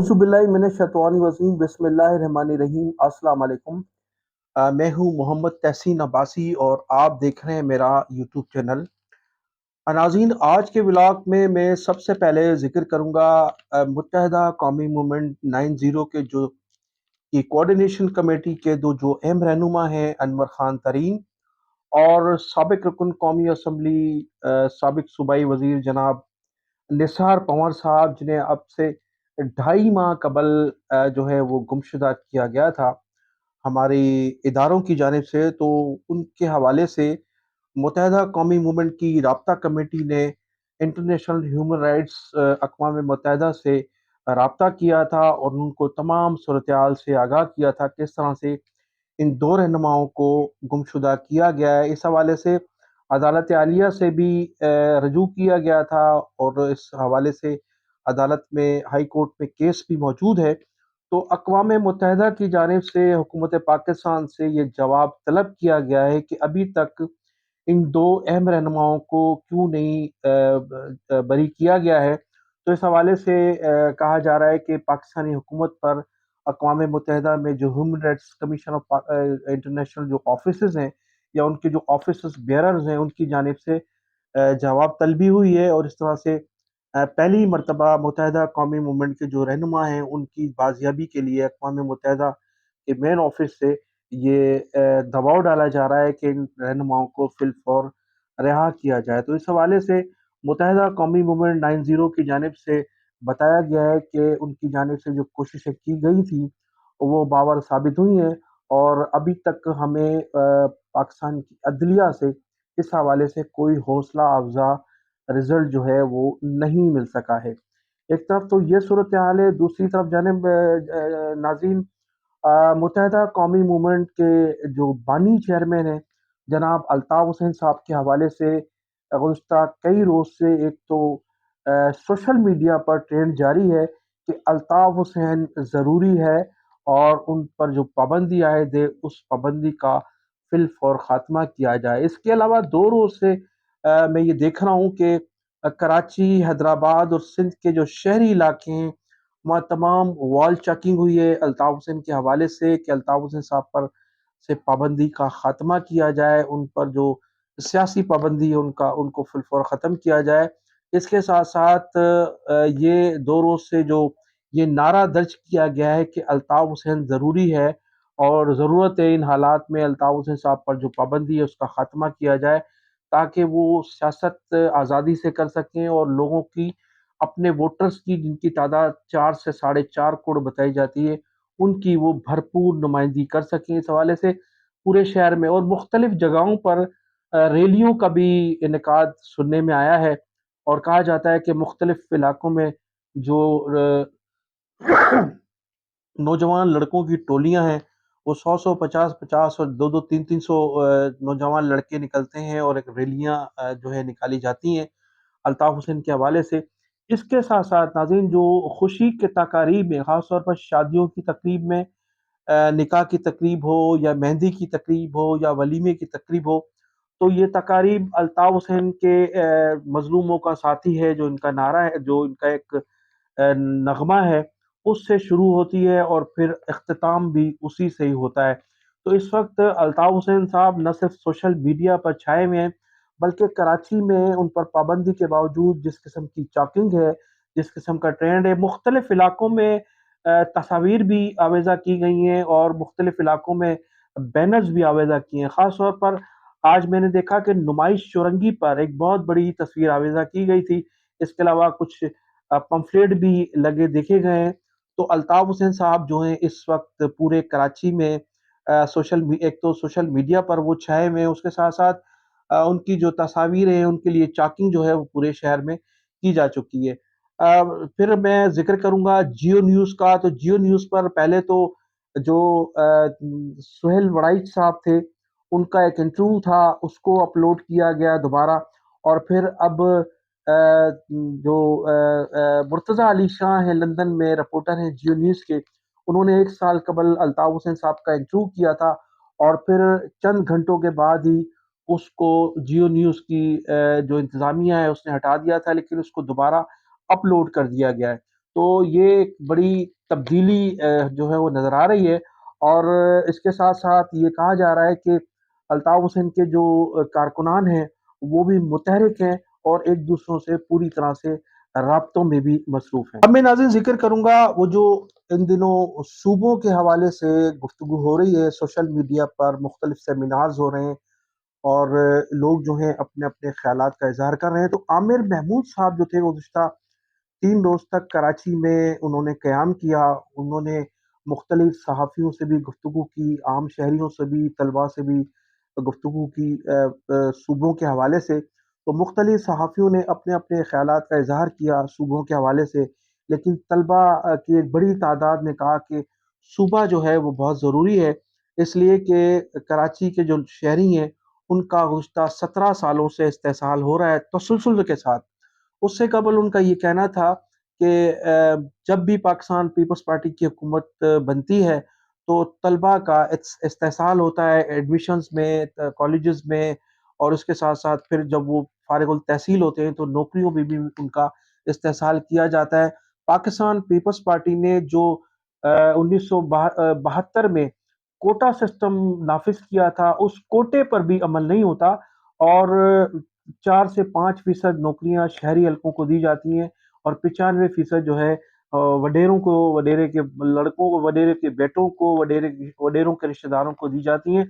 اعوذ باللہ من الشیطان الرجیم بسم اللہ الرحمن الرحیم السلام علیکم۔ میں ہوں محمد تحسین عباسی اور آپ دیکھ رہے ہیں میرا یوٹیوب چینل۔ ناظرین، آج کے ولاگ میں میں سب سے پہلے ذکر کروں گا متحدہ قومی موومنٹ 90 کے جو کی کوارڈینیشن کمیٹی کے جو اہم رہنما ہیں انور خان ترین اور سابق رکن قومی اسمبلی سابق صوبائی وزیر جناب نثار پنور صاحب، جنہیں اب سے 2.5 ماہ قبل جو ہے وہ گمشدہ کیا گیا تھا ہمارے اداروں کی جانب سے۔ تو ان کے حوالے سے متحدہ قومی موومنٹ کی رابطہ کمیٹی نے انٹرنیشنل ہیومن رائٹس اقوام متحدہ سے رابطہ کیا تھا اور ان کو تمام صورتحال سے آگاہ کیا تھا کس طرح سے ان 2 رہنماؤں کو گمشدہ کیا گیا ہے۔ اس حوالے سے عدالت عالیہ سے بھی رجوع کیا گیا تھا اور اس حوالے سے عدالت میں ہائی کورٹ میں کیس بھی موجود ہے۔ تو اقوام متحدہ کی جانب سے حکومت پاکستان سے یہ جواب طلب کیا گیا ہے کہ ابھی تک ان 2 اہم رہنماؤں کو کیوں نہیں بری کیا گیا ہے۔ تو اس حوالے سے کہا جا رہا ہے کہ پاکستانی حکومت پر اقوام متحدہ میں جو human rights commission of international جو آفیسز ہیں یا ان کے جو آفیسز بیئررز ہیں ان کی جانب سے جواب طلبی ہوئی ہے، اور اس طرح سے پہلی مرتبہ متحدہ قومی موومنٹ کے جو رہنما ہیں ان کی بازیابی کے لیے اقوام متحدہ کے مین آفس سے یہ دباؤ ڈالا جا رہا ہے کہ ان رہنماؤں کو فی الفور رہا کیا جائے۔ تو اس حوالے سے متحدہ قومی موومنٹ 90 کی جانب سے بتایا گیا ہے کہ ان کی جانب سے جو کوششیں کی گئی تھیں وہ باور ثابت ہوئی ہیں، اور ابھی تک ہمیں پاکستان کی عدلیہ سے اس حوالے سے کوئی حوصلہ افزا رزلٹ جو ہے وہ نہیں مل سکا ہے۔ ایک طرف تو یہ صورتحال ہے، دوسری طرف جانب ناظرین متحدہ قومی موومنٹ کے جو بانی چیئرمین ہیں جناب الطاف حسین صاحب کے حوالے سے گزشتہ کئی روز سے ایک تو سوشل میڈیا پر ٹرینڈ جاری ہے کہ الطاف حسین ضروری ہے اور ان پر جو پابندی عائد ہے اس پابندی کا فی الفور خاتمہ کیا جائے۔ اس کے علاوہ 2 روز سے میں یہ دیکھ رہا ہوں کہ کراچی، حیدرآباد اور سندھ کے جو شہری علاقے ہیں وہاں تمام وال چیکنگ ہوئی ہے الطاف حسین کے حوالے سے کہ الطاف حسین صاحب پر سے پابندی کا خاتمہ کیا جائے، ان پر جو سیاسی پابندی ہے ان کو فی الفور ختم کیا جائے۔ اس کے ساتھ ساتھ یہ 2 روز سے جو یہ نعرہ درج کیا گیا ہے کہ الطاف حسین ضروری ہے اور ضرورت ہے ان حالات میں الطاف حسین صاحب پر جو پابندی ہے اس کا خاتمہ کیا جائے تاکہ وہ سیاست آزادی سے کر سکیں اور لوگوں کی اپنے ووٹرز کی جن کی تعداد 4 سے 4.5 کروڑ بتائی جاتی ہے ان کی وہ بھرپور نمائندگی کر سکیں۔ اس حوالے سے پورے شہر میں اور مختلف جگہوں پر ریلیوں کا بھی انعقاد سننے میں آیا ہے، اور کہا جاتا ہے کہ مختلف علاقوں میں جو نوجوان لڑکوں کی ٹولیاں ہیں وہ 100 50 اور 2 300 نوجوان لڑکے نکلتے ہیں اور ایک ریلیاں جو ہے نکالی جاتی ہیں الطاف حسین کے حوالے سے۔ اس کے ساتھ ساتھ ناظرین جو خوشی کے تقاریب میں خاص طور پر شادیوں کی تقریب میں نکاح کی تقریب ہو یا مہندی کی تقریب ہو یا ولیمے کی تقریب ہو تو یہ تقاریب الطاف حسین کے مظلوموں کا ساتھی ہے، جو ان کا نعرہ ہے، جو ان کا ایک نغمہ ہے اس سے شروع ہوتی ہے اور پھر اختتام بھی اسی سے ہی ہوتا ہے۔ تو اس وقت الطاف حسین صاحب نہ صرف سوشل میڈیا پر چھائے ہوئے ہیں بلکہ کراچی میں ان پر پابندی کے باوجود جس قسم کی چاکنگ ہے، جس قسم کا ٹرینڈ ہے، مختلف علاقوں میں تصاویر بھی آویزہ کی گئی ہیں اور مختلف علاقوں میں بینرز بھی آویزہ کیے ہیں۔ خاص طور پر آج میں نے دیکھا کہ نمائش چورنگی پر ایک بہت بڑی تصویر آویزہ کی گئی تھی، اس کے علاوہ کچھ پمفلیٹ بھی لگے دیکھے گئے ہیں۔ تو الطاف حسین صاحب جو ہیں اس وقت پورے کراچی میں ایک تو سوشل میڈیا پر وہ چھائے ہوئے ہیں، اس کے ساتھ ساتھ ان کی جو تصاویر ہیں ان کے لیے چاکنگ جو ہے وہ پورے شہر میں کی جا چکی ہے۔ پھر میں ذکر کروں گا جیو نیوز کا، تو جیو نیوز پر پہلے تو جو سہیل وڑائچ صاحب تھے ان کا ایک انٹرویو تھا اس کو اپلوڈ کیا گیا دوبارہ، اور پھر اب جو مرتضی علی شاہ ہیں لندن میں رپورٹر ہیں جیو نیوز کے، انہوں نے 1 سال قبل الطاف حسین صاحب کا انٹرویو کیا تھا اور پھر چند گھنٹوں کے بعد ہی اس کو جیو نیوز کی جو انتظامیہ ہے اس نے ہٹا دیا تھا، لیکن اس کو دوبارہ اپلوڈ کر دیا گیا ہے۔ تو یہ ایک بڑی تبدیلی جو ہے وہ نظر آ رہی ہے، اور اس کے ساتھ ساتھ یہ کہا جا رہا ہے کہ الطاف حسین کے جو کارکنان ہیں وہ بھی متحرک ہیں اور ایک دوسروں سے پوری طرح سے رابطوں میں بھی مصروف ہیں۔ اب میں ناظرین ذکر کروں گا وہ جو ان دنوں صوبوں کے حوالے سے گفتگو ہو رہی ہے، سوشل میڈیا پر مختلف سیمینارز ہو رہے ہیں اور لوگ جو ہیں اپنے اپنے خیالات کا اظہار کر رہے ہیں۔ تو عامر محمود صاحب جو تھے گزشتہ 3 روز تک کراچی میں انہوں نے قیام کیا، انہوں نے مختلف صحافیوں سے بھی گفتگو کی، عام شہریوں سے بھی، طلباء سے بھی گفتگو کی صوبوں کے حوالے سے۔ تو مختلف صحافیوں نے اپنے اپنے خیالات کا اظہار کیا صوبوں کے حوالے سے، لیکن طلباء کی ایک بڑی تعداد نے کہا کہ صوبہ جو ہے وہ بہت ضروری ہے، اس لیے کہ کراچی کے جو شہری ہیں ان کا گزشتہ 17 سالوں سے استحصال ہو رہا ہے تسلسل کے ساتھ۔ اس سے قبل ان کا یہ کہنا تھا کہ جب بھی پاکستان پیپلز پارٹی کی حکومت بنتی ہے تو طلباء کا استحصال ہوتا ہے ایڈمیشنز میں، کالجز میں، اور اس کے ساتھ ساتھ پھر جب وہ فارغ التحصیل ہوتے ہیں تو نوکریوں میں بھی ان کا استحصال کیا جاتا ہے۔ پاکستان پیپلز پارٹی نے جو 1972 میں کوٹا سسٹم نافذ کیا تھا، اس کوٹے پر بھی عمل نہیں ہوتا، اور 4 سے 5% نوکریاں شہری حلقوں کو دی جاتی ہیں اور 95% جو ہے وڈیروں کو، وڈیرے کے لڑکوں کو، وڈیرے کے بیٹوں کو، وڈیروں کے رشتہ داروں کو دی جاتی ہیں۔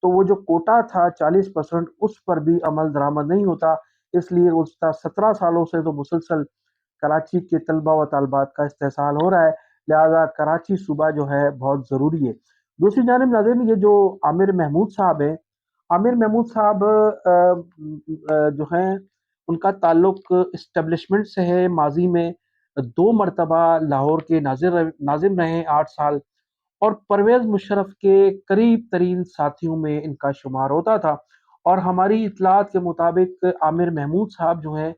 تو وہ جو کوٹا تھا 40%، اس پر بھی عمل درآمد نہیں ہوتا، اس لیے گزشتہ 17 سالوں سے تو مسلسل کراچی کے طلباء و طالبات کا استحصال ہو رہا ہے، لہذا کراچی صوبہ جو ہے بہت ضروری ہے۔ دوسری جانب ناظرین، یہ جو عامر محمود صاحب ہیں، عامر محمود صاحب جو ہیں ان کا تعلق اسٹیبلشمنٹ سے ہے۔ ماضی میں 2 مرتبہ لاہور کے ناظم رہے 8 سال، اور پرویز مشرف کے قریب ترین ساتھیوں میں ان کا شمار ہوتا تھا، اور ہماری اطلاعات کے مطابق عامر محمود صاحب جو ہیں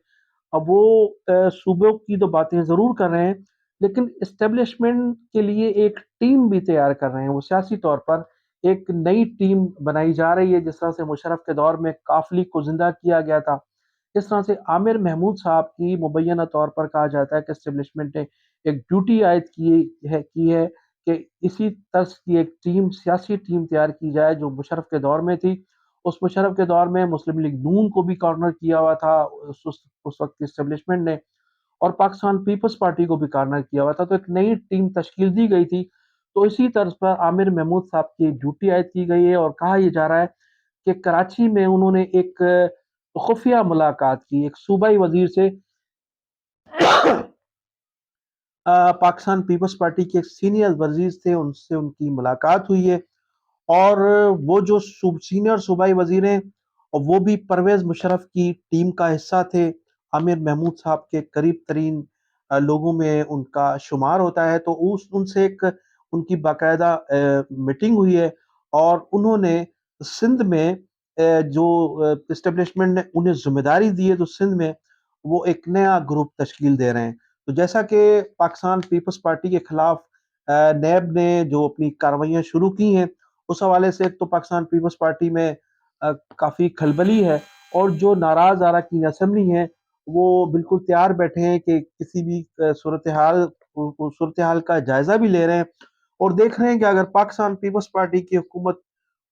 اب وہ صوبوں کی تو باتیں ضرور کر رہے ہیں، لیکن اسٹیبلشمنٹ کے لیے ایک ٹیم بھی تیار کر رہے ہیں۔ وہ سیاسی طور پر ایک نئی ٹیم بنائی جا رہی ہے، جس طرح سے مشرف کے دور میں قافلی کو زندہ کیا گیا تھا، اس طرح سے عامر محمود صاحب کی مبینہ طور پر کہا جاتا ہے کہ اسٹیبلشمنٹ نے ایک ڈیوٹی عائد کی ہے کہ اسی طرز کی ایک ٹیم، سیاسی ٹیم تیار کی جائے جو مشرف کے دور میں تھی۔ اس مشرف کے دور میں مسلم لیگ نون کو بھی کارنر کیا ہوا تھا اس وقت کی اسٹیبلشمنٹ نے، اور پاکستان پیپلز پارٹی کو بھی کارنر کیا ہوا تھا، تو ایک نئی ٹیم تشکیل دی گئی تھی۔ تو اسی طرز پر عامر محمود صاحب کی ڈیوٹی عائد کی گئی ہے، اور کہا یہ جا رہا ہے کہ کراچی میں انہوں نے ایک خفیہ ملاقات کی، ایک صوبائی وزیر سے پاکستان پیپلز پارٹی کے ایک سینئر وزیر تھے، ان سے ان کی ملاقات ہوئی ہے، اور وہ جو سینئر صوبائی وزیر ہیں وہ بھی پرویز مشرف کی ٹیم کا حصہ تھے، عامر محمود صاحب کے قریب ترین لوگوں میں ان کا شمار ہوتا ہے۔ تو ان سے ایک ان کی باقاعدہ میٹنگ ہوئی ہے، اور انہوں نے سندھ میں جو اسٹیبلشمنٹ نے انہیں ذمہ داری دی ہے، تو سندھ میں وہ ایک نیا گروپ تشکیل دے رہے ہیں۔ تو جیسا کہ پاکستان پیپلز پارٹی کے خلاف نیب نے جو اپنی کارروائیاں شروع کی ہیں، اس حوالے سے ایک تو پاکستان پیپلز پارٹی میں کافی کھلبلی ہے، اور جو ناراض اراکین اسمبلی ہیں وہ بالکل تیار بیٹھے ہیں کہ کسی بھی صورتحال کا جائزہ بھی لے رہے ہیں، اور دیکھ رہے ہیں کہ اگر پاکستان پیپلز پارٹی کی حکومت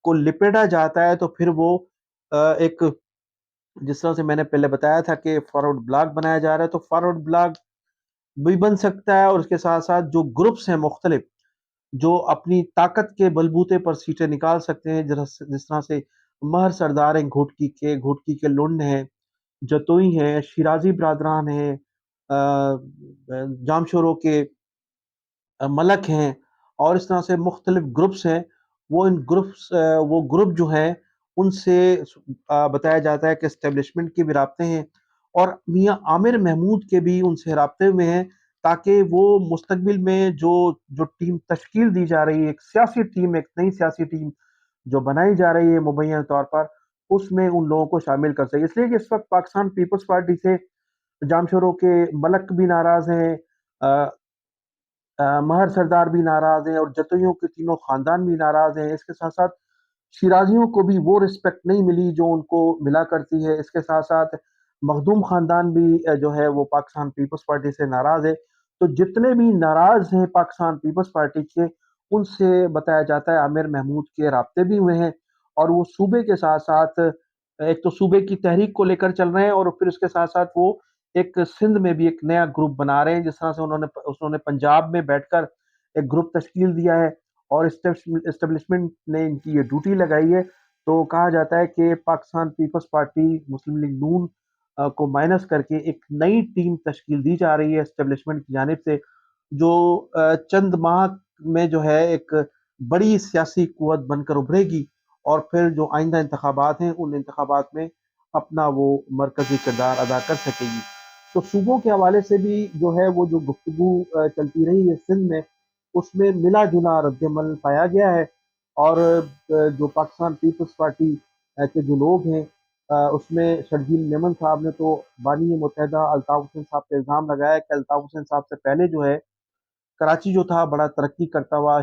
کو لپیٹا جاتا ہے تو پھر وہ ایک، جس طرح سے میں نے پہلے بتایا تھا کہ فارورڈ بلاک بنایا جا رہا ہے، تو فارورڈ بلاک بھی بن سکتا ہے، اور اس کے ساتھ ساتھ جو گروپس ہیں مختلف جو اپنی طاقت کے بلبوتے پر سیٹیں نکال سکتے ہیں، جس طرح سے مہر سردار ہیں گھوٹکی کے لنڈ ہیں، جتوئی ہیں، شیرازی برادران ہیں، جامشوروں کے ملک ہیں، اور اس طرح سے مختلف گروپس ہیں۔ وہ گروپ جو ہیں ان سے بتایا جاتا ہے کہ اسٹیبلشمنٹ کے بھی رابطے ہیں، اور میاں عامر محمود کے بھی ان سے رابطے میں ہیں، تاکہ وہ مستقبل میں جو ٹیم تشکیل دی جا رہی ہے، ایک سیاسی ٹیم، ایک نئی سیاسی ٹیم جو بنائی جا رہی ہے مبینہ طور پر، اس میں ان لوگوں کو شامل کر سکے۔ اس لیے کہ اس وقت پاکستان پیپلز پارٹی سے جامشوروں کے ملک بھی ناراض ہیں، مہر سردار بھی ناراض ہیں، اور جتویوں کے تینوں خاندان بھی ناراض ہیں۔ اس کے ساتھ ساتھ شیرازیوں کو بھی وہ رسپیکٹ نہیں ملی جو ان کو ملا کرتی ہے۔ اس کے ساتھ ساتھ مخدوم خاندان بھی جو ہے وہ پاکستان پیپلز پارٹی سے ناراض ہے۔ تو جتنے بھی ناراض ہیں پاکستان پیپلز پارٹی کے، ان سے بتایا جاتا ہے عامر محمود کے رابطے بھی ہوئے ہیں، اور وہ صوبے کے ساتھ ساتھ ایک تو صوبے کی تحریک کو لے کر چل رہے ہیں، اور پھر اس کے ساتھ ساتھ وہ ایک سندھ میں بھی ایک نیا گروپ بنا رہے ہیں، جس طرح سے انہوں نے پنجاب میں بیٹھ کر ایک گروپ تشکیل دیا ہے، اور اسٹیبلشمنٹ نے ان کی یہ ڈیوٹی لگائی ہے۔ تو کہا جاتا ہے کہ پاکستان پیپلز پارٹی مسلم لیگ نون کو مائنس کر کے ایک نئی ٹیم تشکیل دی جا رہی ہے اسٹیبلشمنٹ کی جانب سے، جو چند ماہ میں جو ہے ایک بڑی سیاسی قوت بن کر ابھرے گی، اور پھر جو آئندہ انتخابات ہیں ان انتخابات میں اپنا وہ مرکزی کردار ادا کر سکے گی۔ تو صوبوں کے حوالے سے بھی جو ہے وہ جو گفتگو چلتی رہی ہے سندھ میں، اس میں ملا جلا رد عمل پایا گیا ہے، اور جو پاکستان پیپلز پارٹی کے جو لوگ ہیں، اس میں شرجیل میمن صاحب نے تو بانی متحدہ الطاف حسین صاحب پہ الزام لگایا کہ الطاف حسین صاحب سے پہلے جو ہے کراچی جو تھا بڑا ترقی کرتا ہوا